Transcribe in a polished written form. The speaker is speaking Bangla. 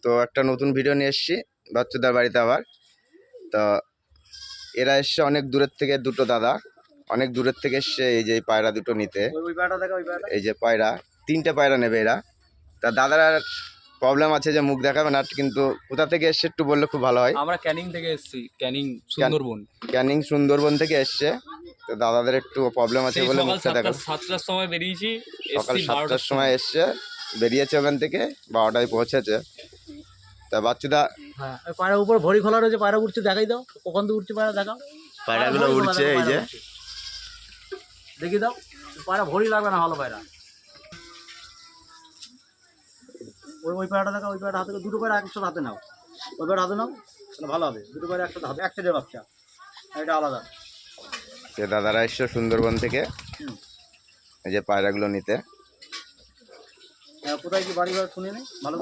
তো একটা নতুন ভিডিও নিয়ে এসেছি বাচ্চুদার বাড়িতে আবার। তো এরা এসছে অনেক দূরের থেকে, দুটো দাদা অনেক দূরের থেকে এসছে এই যে পায়রা দুটো নিতে। এই যে পায়রা, 3টে পায়রা নেবে এরা। তা দাদারা প্রবলেম আছে যে মুখ দেখাবে না, কিন্তু কোথা থেকে এসছে একটু বললে খুব ভালো হয়। আমরা ক্যানিং থেকে এসেছি, ক্যানিং সুন্দরবন। ক্যানিং সুন্দরবন থেকে এসছে। তো দাদাদের একটু প্রবলেম আছে বলে মুখটা দেখাবে। 7টার সময় বেরিয়েছি, সকাল 7টার সময় এসছে, বেরিয়েছে ওখান থেকে 12টায় পৌঁছেছে। তা বাচ্চুদা, হ্যাঁ পায়রা উপর ভরি খোলা রয়েছে, পায়রা উঠছে, দেখাই দাও কখন তো উঠছে পায়রা, দেখাও পায়রাগুলো উড়ছে এই যে, দেখি দাও। পায়রা ভরি লাগবে না, ভালো পায়রা। ওই পায়রাটা দেখা, ওই পায়রা হাতে, দুটো পায়রা একসাথে হাতে নাও, ওই পায়রা হাতে নাও, তাহলে ভালো হবে। দুটো পায়রা একসাথে হাতে, একসাথে বাচ্চা, এটা আলাদা। সে দাদারা এসছে সুন্দরবন থেকে এই যে পায়রাগুলো নিতে। কোথায় কি বাড়ি ঘর শুনে নেই ভালো।